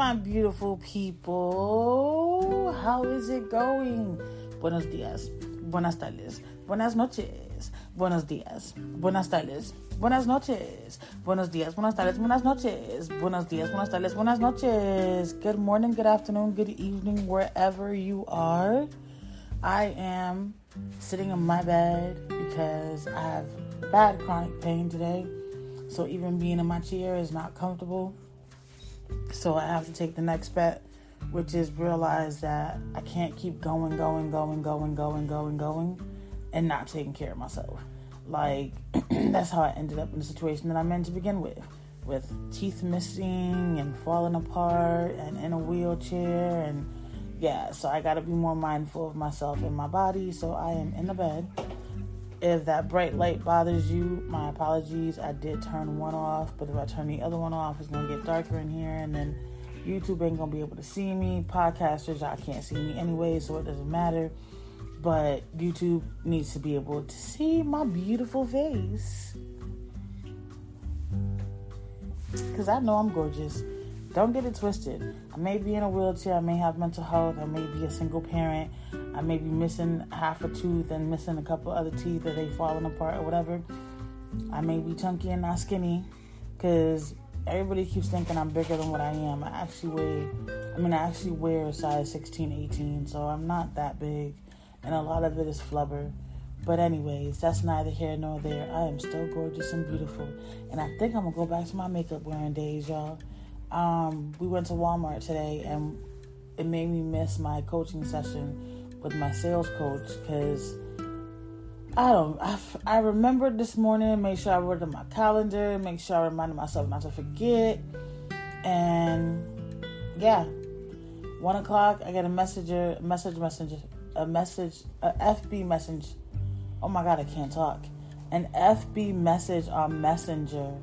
my beautiful people. How is it going? Buenos dias, buenas tardes, buenas noches, buenos dias, buenas tardes, buenas noches, buenos dias, buenas tardes, buenas noches, buenos dias, buenas tardes, buenas noches. Good morning, good afternoon, good evening, wherever you are. I am sitting in my bed because I have bad chronic pain today. So even being in my chair is not comfortable. So I have to take the next bet, which is realize that I can't keep going, and not taking care of myself. Like, that's how I ended up in the situation that I'm in to begin with teeth missing and falling apart and in a wheelchair. And yeah, so I got to be more mindful of myself and my body. So I am in the bed. If that bright light bothers you, my apologies. I did turn one off, but if I turn the other one off, it's going to get darker in here, and then YouTube ain't going to be able to see me. Podcasters, y'all can't see me anyway, so it doesn't matter. But YouTube needs to be able to see my beautiful face. Because I know I'm gorgeous. Don't get it twisted. I may be in a wheelchair. I may have mental health. I may be a single parent. I may be missing half a tooth and missing a couple other teeth that they falling apart or whatever. I may be chunky and not skinny because everybody keeps thinking I'm bigger than what I am. I actually wear a size 16, 18, so I'm not that big. And a lot of it is flubber. But anyways, that's neither here nor there. I am still gorgeous and beautiful. And I think I'm going to go back to my makeup wearing days, y'all. We went to Walmart today and it made me miss my coaching session with my sales coach because I remembered this morning, make sure I wrote it on my calendar, make sure I reminded myself not to forget. And yeah, 1 o'clock, I get a FB message. Oh my God, I can't talk. An FB message on Messenger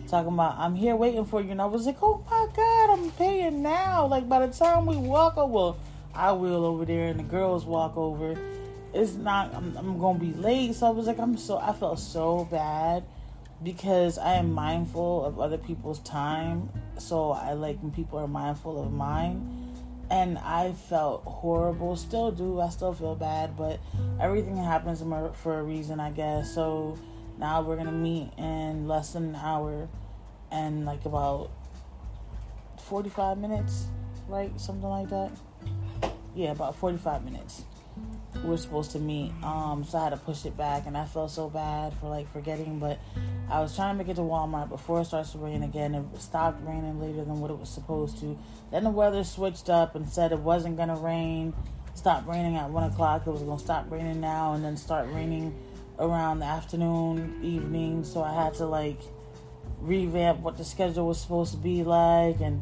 talking about, I'm here waiting for you. And I was like, oh my God, I'm paying now. Like by the time we walk over, I will over there and the girls walk over. It's not, I'm going to be late. So I was like, I felt so bad because I am mindful of other people's time. So I like when people are mindful of mine. And I felt horrible, still do. I still feel bad, but everything happens for a reason, I guess. So now we're going to meet in less than an hour and like about 45 minutes, right? Something like that. Yeah, about 45 minutes. We're supposed to meet. So I had to push it back, and I felt so bad for like forgetting. But I was trying to make it to Walmart before it starts to rain again. It stopped raining later than what it was supposed to. Then the weather switched up and said it wasn't gonna rain. Stopped raining at 1 o'clock. It was gonna stop raining now, and then start raining around the afternoon, evening. So I had to like revamp what the schedule was supposed to be like, and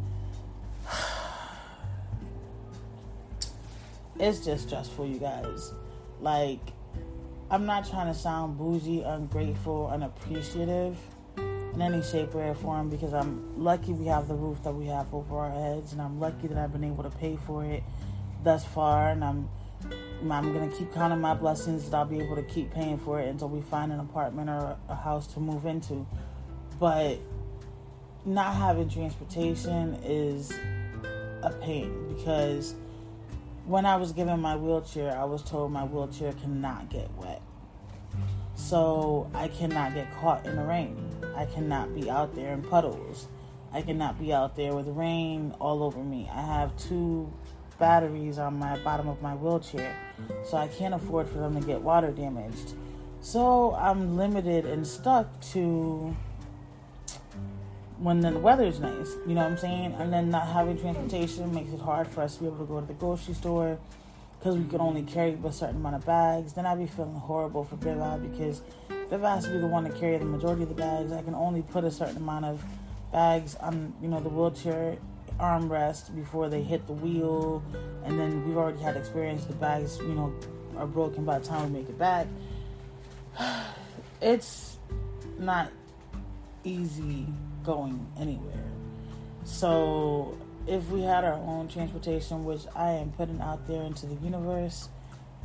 it's just stressful, you guys. Like, I'm not trying to sound bougie, ungrateful, unappreciative in any shape, way, or form because I'm lucky we have the roof that we have over our heads, and I'm lucky that I've been able to pay for it thus far, and I'm going to keep counting my blessings that I'll be able to keep paying for it until we find an apartment or a house to move into. But not having transportation is a pain because when I was given my wheelchair, I was told my wheelchair cannot get wet. So I cannot get caught in the rain. I cannot be out there in puddles. I cannot be out there with rain all over me. I have 2 batteries on my bottom of my wheelchair, so I can't afford for them to get water damaged. So I'm limited and stuck to when the weather's nice, you know what I'm saying? And then not having transportation makes it hard for us to be able to go to the grocery store because we can only carry a certain amount of bags. Then I'd be feeling horrible for Biva because Biva has to be the one to carry the majority of the bags. I can only put a certain amount of bags on, the wheelchair armrest before they hit the wheel. And then we've already had experience. The bags, are broken by the time we make it back. It's not easy going anywhere. So if we had our own transportation, which I am putting out there into the universe,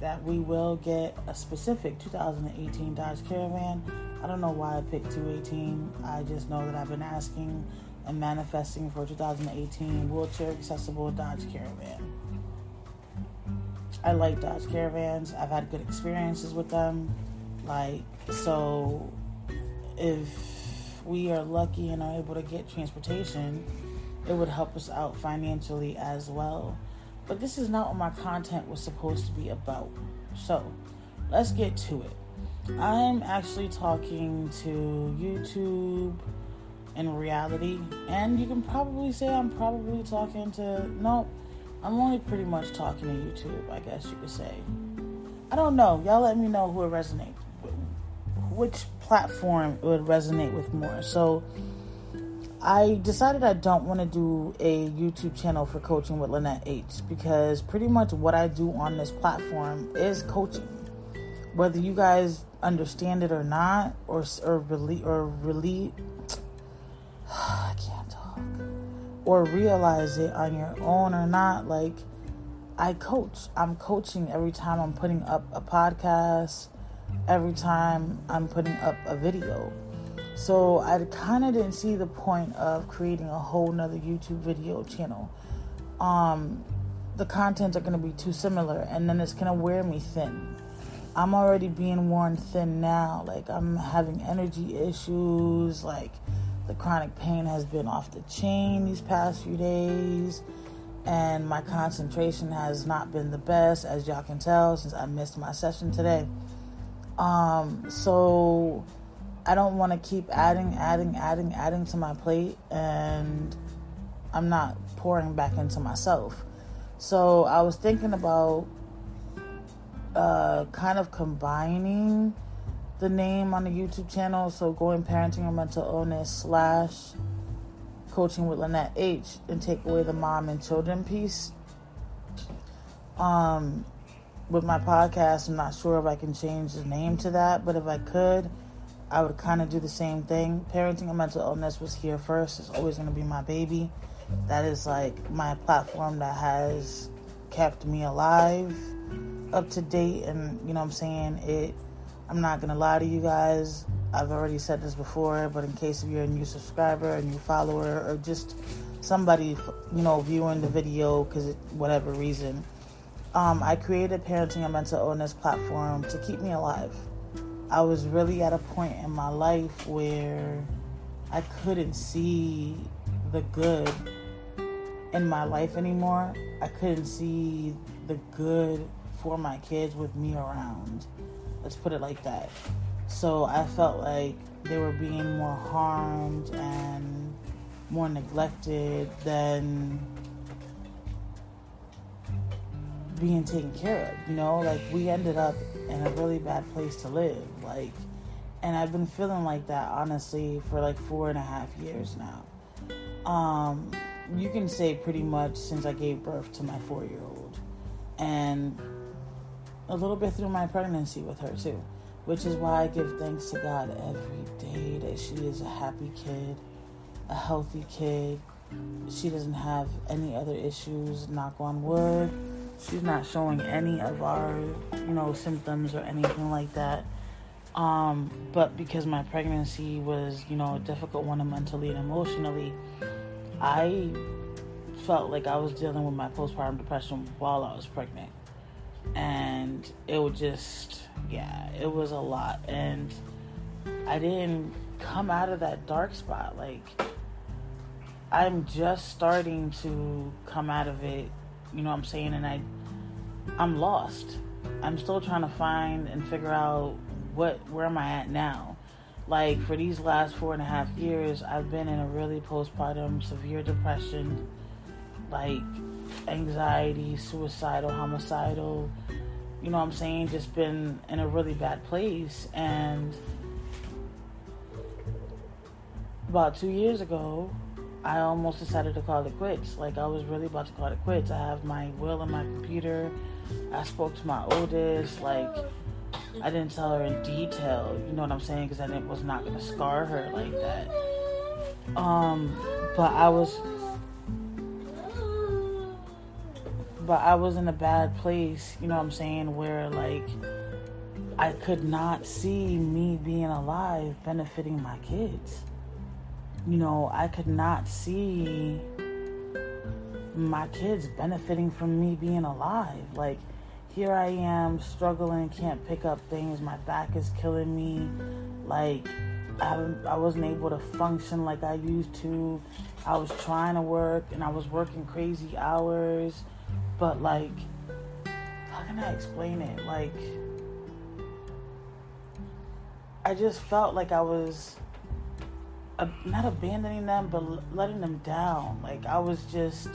that we will get a specific 2018 Dodge Caravan. I don't know why I picked 218. I just know that I've been asking and manifesting for 2018 wheelchair accessible Dodge Caravan. I like Dodge Caravans. I've had good experiences with them. So if we are lucky and are able to get transportation, it would help us out financially as well. But this is not what my content was supposed to be about. So let's get to it. I'm actually talking to YouTube in reality, and you can probably say I'm probably talking to, no, I'm only pretty much talking to YouTube, I guess you could say. I don't know. Y'all let me know who it resonates with, which platform it would resonate with more. So I decided I don't want to do a YouTube channel for Coaching with Lynette H, because pretty much what I do on this platform is coaching. Whether you guys understand it or not, or really I can't talk, or realize it on your own or not, like, I coach. I'm coaching every time I'm putting up a podcast, every time I'm putting up a video. So I kind of didn't see the point of creating a whole nother YouTube video channel. The contents are going to be too similar, and then it's going to wear me thin. I'm already being worn thin now. Like, I'm having energy issues. Like, the chronic pain has been off the chain these past few days, and my concentration has not been the best, as y'all can tell, since I missed my session today. So I don't want to keep adding to my plate, and I'm not pouring back into myself. So I was thinking about kind of combining the name on the YouTube channel, so going Parenting and Mental Illness / Coaching with Lynette H, and take away the mom and children piece. With my podcast, I'm not sure if I can change the name to that, but if I could, I would kind of do the same thing. Parenting and Mental Illness was here first. It's always going to be my baby. That is like my platform that has kept me alive, up to date, and you know what I'm saying, I'm not going to lie to you guys. I've already said this before, but in case if you're a new subscriber, a new follower, or just somebody, viewing the video because whatever reason, I created Parenting and Mental Illness platform to keep me alive. I was really at a point in my life where I couldn't see the good in my life anymore. I couldn't see the good for my kids with me around. Let's put it like that. So I felt like they were being more harmed and more neglected than being taken care of, like we ended up in a really bad place to live, and I've been feeling like that honestly for 4.5 years now. You can say pretty much since I gave birth to my 4-year-old, and a little bit through my pregnancy with her too, which is why I give thanks to God every day that she is a happy kid, a healthy kid. She doesn't have any other issues, knock on wood. She's not showing any of our, symptoms or anything like that. But because my pregnancy was, a difficult one mentally and emotionally, I felt like I was dealing with my postpartum depression while I was pregnant. And it was just, it was a lot. And I didn't come out of that dark spot. I'm just starting to come out of it, you know what I'm saying? And I'm lost. I'm still trying to find and figure out where am I at now? For these last 4.5 years, I've been in a really postpartum severe depression, anxiety, suicidal, homicidal, you know what I'm saying? Just been in a really bad place. And about 2 years ago, I almost decided to call it quits. I was really about to call it quits. I have my will on my computer. I spoke to my oldest. I didn't tell her in detail, you know what I'm saying? Because I was not going to scar her like that. But I was in a bad place, you know what I'm saying? Where, I could not see me being alive benefiting my kids. I could not see my kids benefiting from me being alive. Like, here I am struggling, can't pick up things, my back is killing me. Like, I wasn't able to function like I used to. I was trying to work and I was working crazy hours, but like, how can I explain it? Like, I just felt like I was not abandoning them, but letting them down. Like, I was just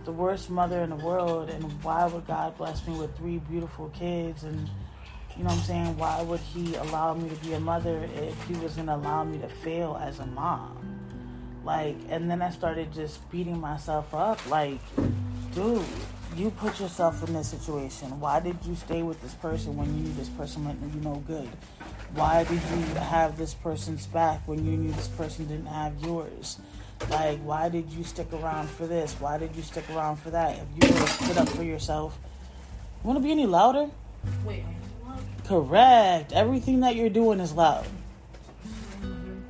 the worst mother in the world, and why would God bless me with 3 beautiful kids? And you know what I'm saying, why would he allow me to be a mother if he was gonna allow me to fail as a mom? Like, and then I started just beating myself up, like, dude, you put yourself in this situation. Why did you stay with this person when you knew this person meant you no good? Why did you have this person's back when you knew this person didn't have yours? Like, why did you stick around for this? Why did you stick around for that? If you would have stood up for yourself. You want to be any louder? Wait, loud? Correct. Everything that you're doing is loud. I'm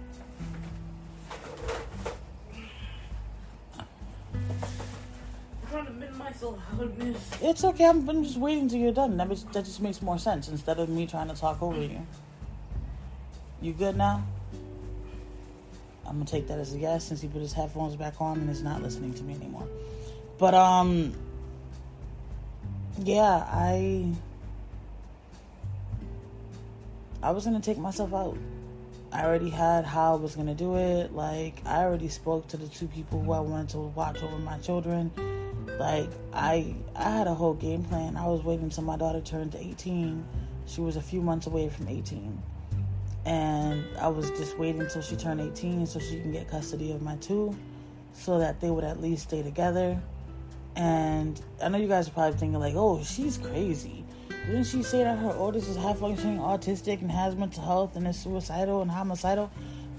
trying to minimize the loudness. It's okay. I'm just waiting till you're done. That just makes more sense instead of me trying to talk over you. You good now? I'm gonna take that as a yes since he put his headphones back on and is not listening to me anymore. But yeah, I was gonna take myself out. I already had how I was gonna do it. Like, I already spoke to the 2 people who I wanted to watch over my children. Like, I had a whole game plan. I was waiting until my daughter turned 18. She was a few months away from 18. And I was just waiting until she turned 18 so she can get custody of my 2, so that they would at least stay together. And I know you guys are probably thinking like, oh, she's crazy. Didn't she say that her oldest is high-functioning autistic and has mental health and is suicidal and homicidal?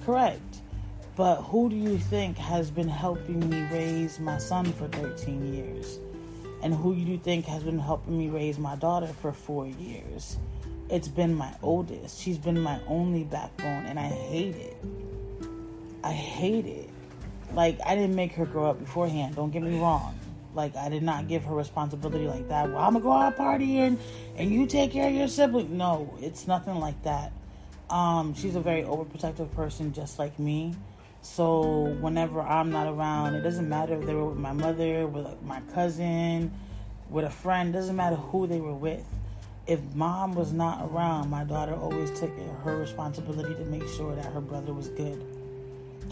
Correct. But who do you think has been helping me raise my son for 13 years? And who do you think has been helping me raise my daughter for 4 years? It's been my oldest. She's been my only backbone, and I hate it. I hate it. Like, I didn't make her grow up beforehand. Don't get me wrong. Like, I did not give her responsibility like that. Well, I'm going to go out partying, and you take care of your sibling. No, it's nothing like that. She's a very overprotective person, just like me. So whenever I'm not around, it doesn't matter if they were with my mother, with my cousin, with a friend. It doesn't matter who they were with. If mom was not around, my daughter always took her responsibility to make sure that her brother was good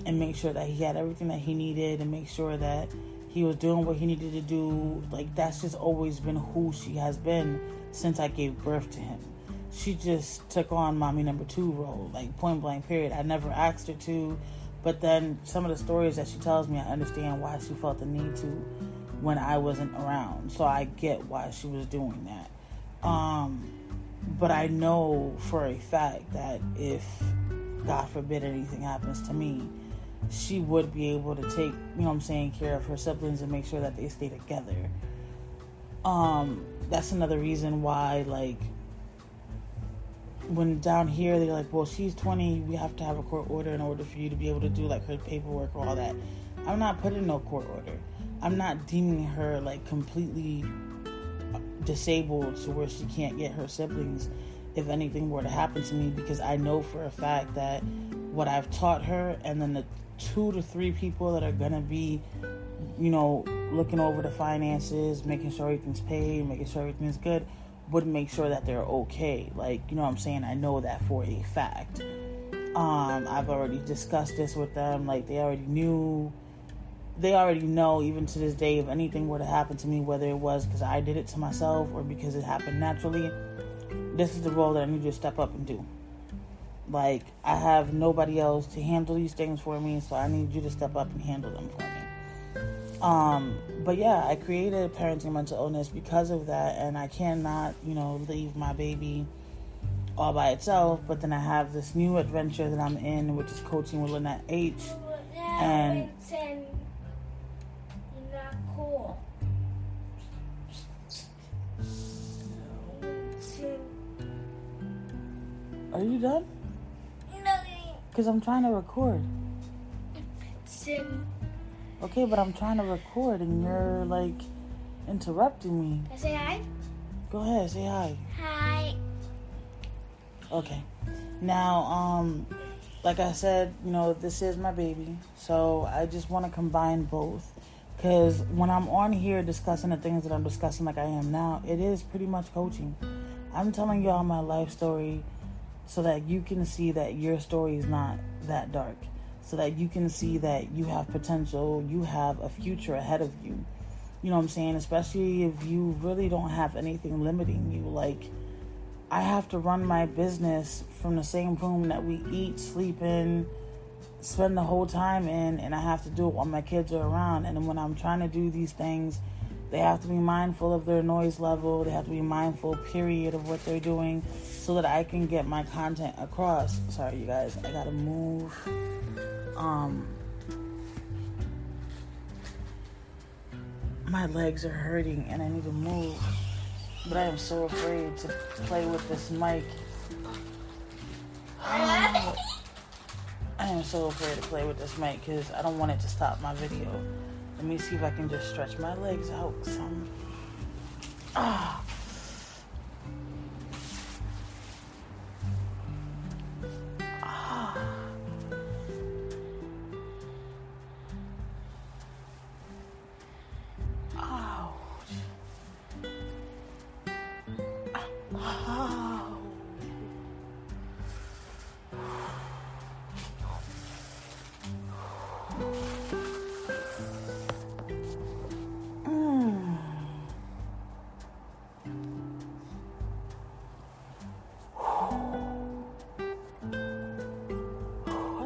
and make sure that he had everything that he needed and make sure that he was doing what he needed to do. Like, that's just always been who she has been since I gave birth to him. She just took on mommy number 2 role, like, point blank period. I never asked her to, but then some of the stories that she tells me, I understand why she felt the need to when I wasn't around. So I get why she was doing that. But I know for a fact that if, God forbid, anything happens to me, she would be able to take, care of her siblings and make sure that they stay together. That's another reason why, like, when down here they're like, well, she's 20, we have to have a court order in order for you to be able to do, like, her paperwork or all that. I'm not putting no court order. I'm not deeming her, like, completely disabled to where she can't get her siblings if anything were to happen to me, because I know for a fact that what I've taught her, and then the 2 to 3 people that are gonna be, looking over the finances, making sure everything's paid, making sure everything's good, would make sure that they're okay. Like, you know what I'm saying? I know that for a fact. I've already discussed this with them. Like, they already knew. They already know, even to this day, if anything were to happen to me, whether it was because I did it to myself or because it happened naturally, this is the role that I need you to step up and do. Like, I have nobody else to handle these things for me, so I need you to step up and handle them for me. But yeah, I created parenting mental illness because of that, and I cannot, leave my baby all by itself. But then I have this new adventure that I'm in, which is coaching with Lynette H. And cool. Are you done? No. Because I'm trying to record. Sim. Okay, but I'm trying to record and you're like interrupting me. Can I say hi? Go ahead, say hi. Hi. Okay. Now, like I said, this is my baby. So I just want to combine both. Because when I'm on here discussing the things that I'm discussing like I am now, it is pretty much coaching. I'm telling y'all my life story so that you can see that your story is not that dark. So that you can see that you have potential, you have a future ahead of you. You know what I'm saying? Especially if you really don't have anything limiting you. Like, I have to run my business from the same room that we eat, sleep in, spend the whole time in, and I have to do it while my kids are around. And when I'm trying to do these things, they have to be mindful of their noise level. They have to be mindful, period, of what they're doing so that I can get my content across. Sorry, you guys. I gotta move. My legs are hurting and I need to move. But I am so afraid to play with this mic. I am so afraid to play with this mic because I don't want it to stop my video. Let me see if I can just stretch my legs out some.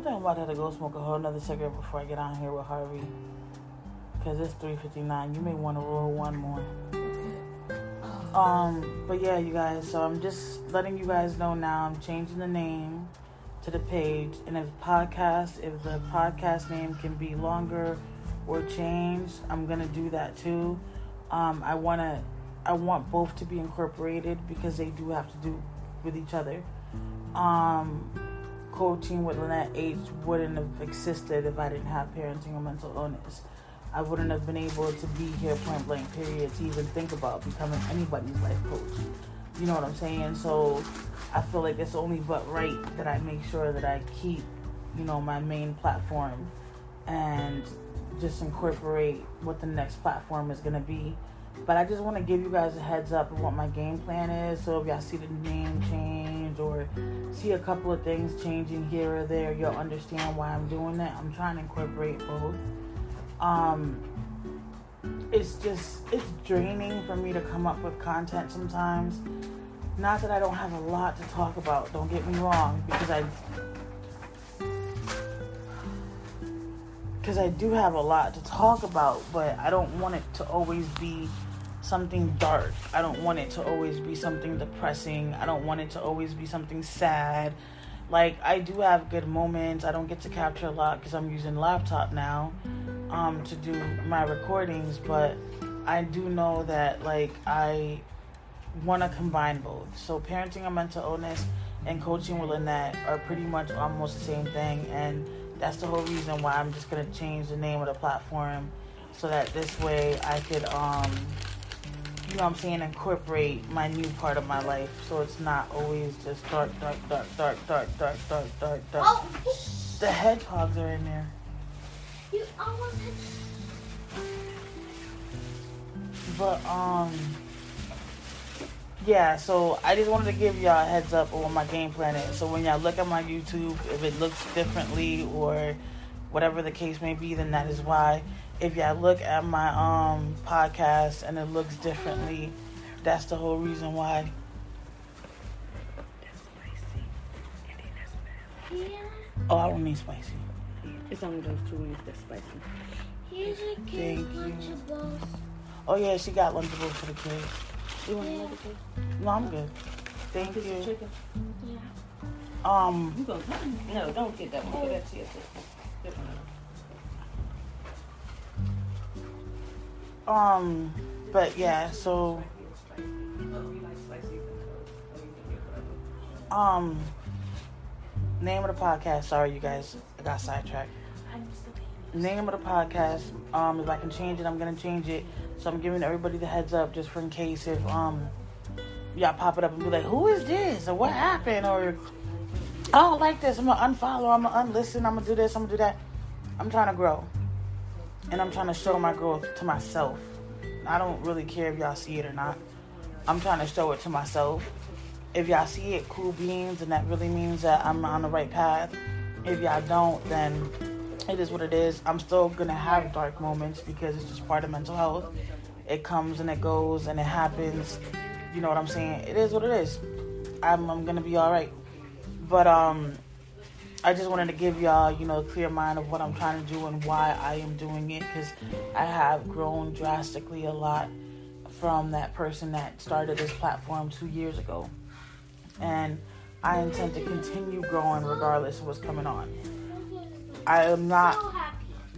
I'm about to have to go smoke a whole nother cigarette before I get on here with Harvey. Because it's 3:59. You may want to roll one more. But yeah, you guys. So I'm just letting you guys know now. I'm changing the name to the page. And if the podcast name can be longer or changed, I'm going to do that too. I want both to be incorporated because they do have to do with each other. Coaching with Lynette H wouldn't have existed if I didn't have parenting or mental illness. I wouldn't have been able to be here point blank period to even think about becoming anybody's life coach. You know what I'm saying? So I feel like it's only but right that I make sure that I keep, my main platform and just incorporate what the next platform is going to be. But I just want to give you guys a heads up of what my game plan is. So if y'all see the name change or see a couple of things changing here or there, you'll understand why I'm doing that. I'm trying to incorporate both. It's draining for me to come up with content sometimes. Not that I don't have a lot to talk about, don't get me wrong, because I do have a lot to talk about, but I don't want it to always be something dark. I don't want it to always be something depressing. I don't want it to always be something sad. Like, I do have good moments. I don't get to capture a lot because I'm using laptop now to do my recordings, but I do know that, like, I want to combine both. So parenting and mental illness and coaching with Lynette are pretty much almost the same thing, and that's the whole reason why I'm just going to change the name of the platform so that this way I could, incorporate my new part of my life so it's not always just dark. Oh. The hedgehogs are in there. You almost had... But, yeah, so I just wanted to give y'all a heads up on what my game plan is. So when y'all look at my YouTube, if it looks differently or whatever the case may be, then that is why. If y'all look at my podcast and it looks differently, that's the whole reason why. That's spicy. And then that's bad. Yeah. Oh, I don't need spicy. It's only those two wings that's spicy. Here's a kid's Lunchables. Oh, yeah, she got Lunchables for the kids. You want another cake? No, I'm good. Thank Piece of you. chicken? Yeah. You gonna... No, don't get that one. Get that to yourself. Get one. But yeah, so name of the podcast. Sorry, you guys, I got sidetracked. I'm just a baby. name of the podcast. If I can change it, I'm gonna change it. So I'm giving everybody the heads up just for in case if y'all pop it up and be like, who is this? Or what happened? Or I don't like this. I'm gonna unfollow, I'm gonna unlisten, I'm gonna do this, I'm gonna do that. I'm trying to grow. And I'm trying to show my growth to myself. I don't really care if y'all see it or not. I'm trying to show it to myself. If y'all see it, cool beans, and that really means that I'm on the right path. If y'all don't, then it is what it is. I'm still going to have dark moments because it's just part of mental health. It comes and it goes and it happens. You know what I'm saying? It is what it is. I'm going to be all right. But I just wanted to give y'all, a clear mind of what I'm trying to do and why I am doing it, because I have grown drastically a lot from that person that started this platform 2 years ago. And I intend to continue growing regardless of what's coming on. I am not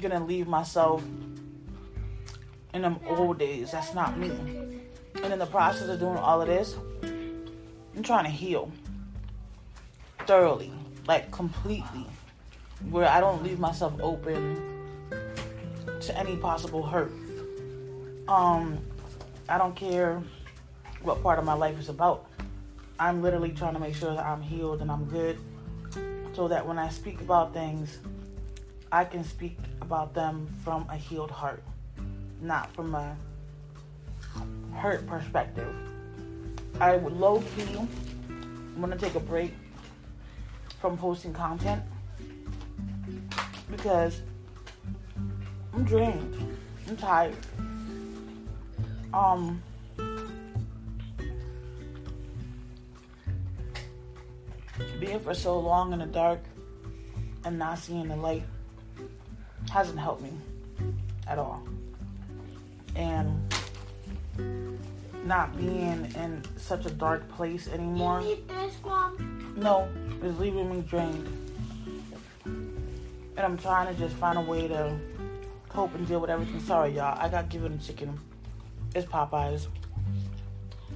going to leave myself in them old days. That's not me. And in the process of doing all of this, I'm trying to heal thoroughly, like completely, where I don't leave myself open to any possible hurt. I don't care what part of my life is about. I'm literally trying to make sure that I'm healed and I'm good, so that when I speak about things, I can speak about them from a healed heart, not from a hurt perspective. I would low-key want to take a break from posting content because I'm drained. I'm tired. Being for so long in the dark and not seeing the light hasn't helped me at all. And not being in such a dark place anymore. You need this, Mom? No, it's leaving me drained. And I'm trying to just find a way to cope and deal with everything. Sorry, y'all. I got given chicken. It's Popeyes.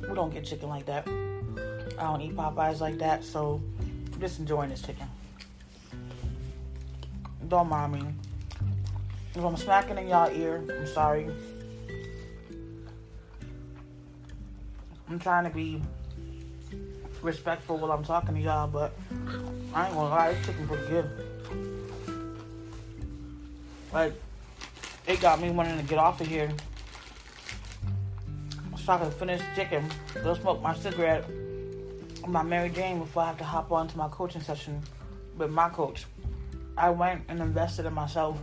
We don't get chicken like that. I don't eat Popeyes like that, so I'm just enjoying this chicken. Don't mind me. If I'm smacking in y'all ear, I'm sorry. I'm trying to be respectful while I'm talking to y'all, but I ain't gonna lie, this chicken pretty good. Like, it got me wanting to get off of here so I can finish chicken, go smoke my cigarette, my Mary Jane before I have to hop on to my coaching session with my coach. I went and invested in myself,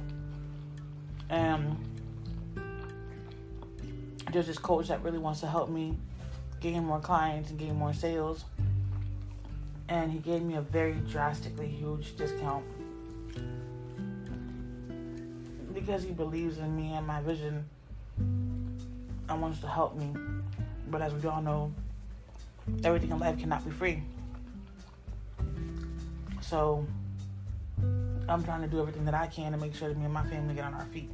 and there's this coach that really wants to help me gain more clients and gain more sales, and he gave me a very drastically huge discount because he believes in me and my vision and wants to help me. But as we all know, everything in life cannot be free. So I'm trying to do everything that I can to make sure that me and my family get on our feet.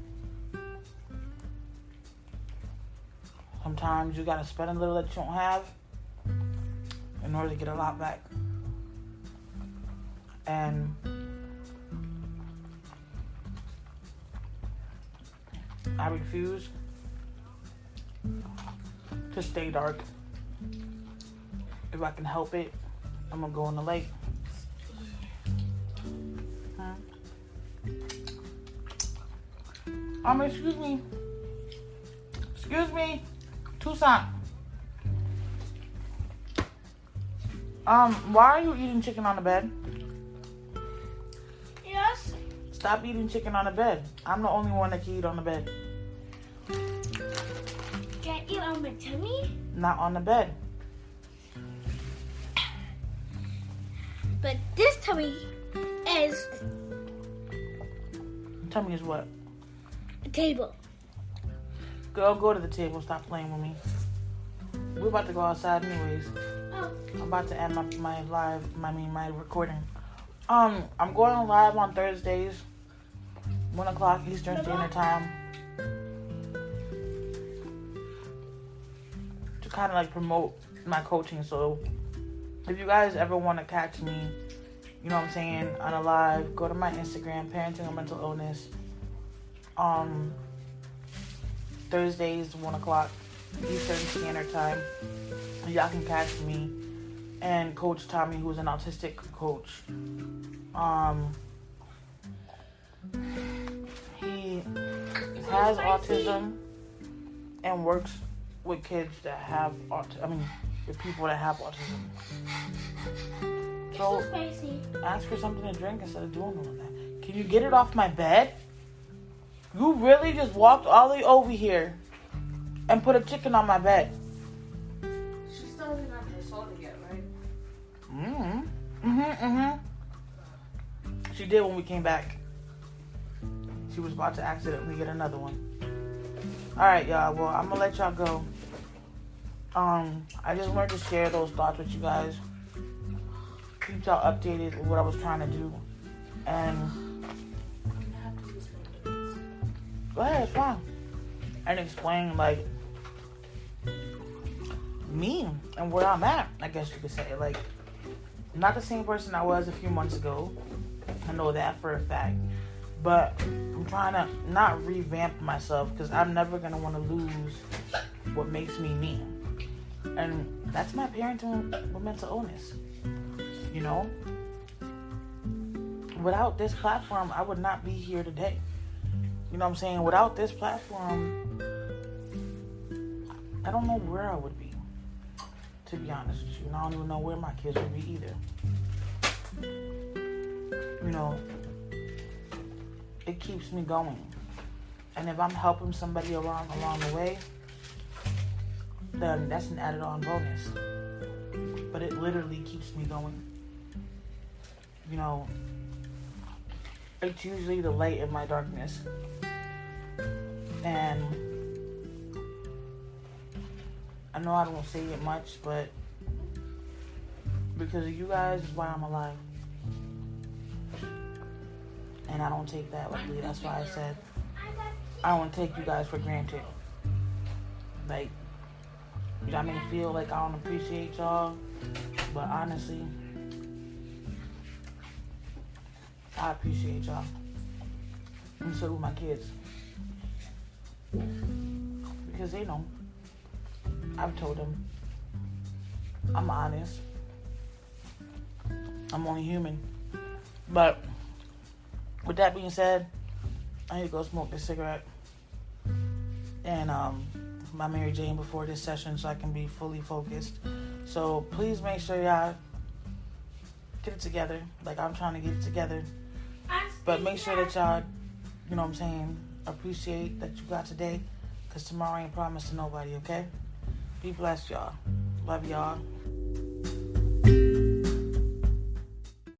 Sometimes you gotta spend a little that you don't have in order to get a lot back. And I refuse to stay dark. If I can help it, I'm gonna go in the lake. Excuse me. Excuse me. Tucson. Why are you eating chicken on the bed? Yes. Stop eating chicken on the bed. I'm the only one that can eat on the bed. Can I eat on my tummy? Not on the bed. But this tummy is Tummy is what? a table. Girl, go to the table. Stop playing with me. We're about to go outside anyways. Oh. I'm about to end my recording. I'm going live on Thursdays, 1 o'clock Eastern Standard Time, to kind of like promote my coaching. So if you guys ever want to catch me, you know what I'm saying, on a live, go to my Instagram, Parenting or Mental Illness. Thursdays, 1 o'clock Eastern Standard Time. Y'all can catch me and Coach Tommy, who's an autistic coach. He has autism and works with kids that have with people that have autism. So ask for something to drink instead of doing all of that. Can you get it off my bed? You really just walked all the way over here and put a chicken on my bed. She still hasn't got her soda yet, right? She did when we came back. She was about to accidentally get another one. Alright, y'all. Well, I'm gonna let y'all go. I just wanted to share those thoughts with you guys. Keep y'all updated with what I was trying to do. And go ahead, it's fine. And explain, like, me and where I'm at, I guess you could say. Like, I'm not the same person I was a few months ago. I know that for a fact. But I'm trying to not revamp myself because I'm never going to want to lose what makes me me. And that's my parenting with mental illness. You know? Without this platform, I would not be here today. You know what I'm saying? Without this platform, I don't know where I would be. To be honest with you. And I don't even know where my kids would be either. You know, it keeps me going. And if I'm helping somebody along the way, then that's an added on bonus. But it literally keeps me going. You know, it's usually the light in my darkness. And I know I don't say it much, but because of you guys is why I'm alive. And I don't take that lightly. That's why I said I don't want to take you guys for granted. Like, y'all may feel like I don't appreciate y'all, but honestly, I appreciate y'all. And so do my kids. Because they know. I've told them. I'm honest. I'm only human. But with that being said, I need to go smoke this cigarette. And my Mary Jane before this session so I can be fully focused. So please make sure y'all get it together. Like I'm trying to get it together. But make sure that y'all, you know what I'm saying, appreciate that you got today. Because tomorrow ain't promised to nobody, okay? Be blessed, y'all. Love y'all.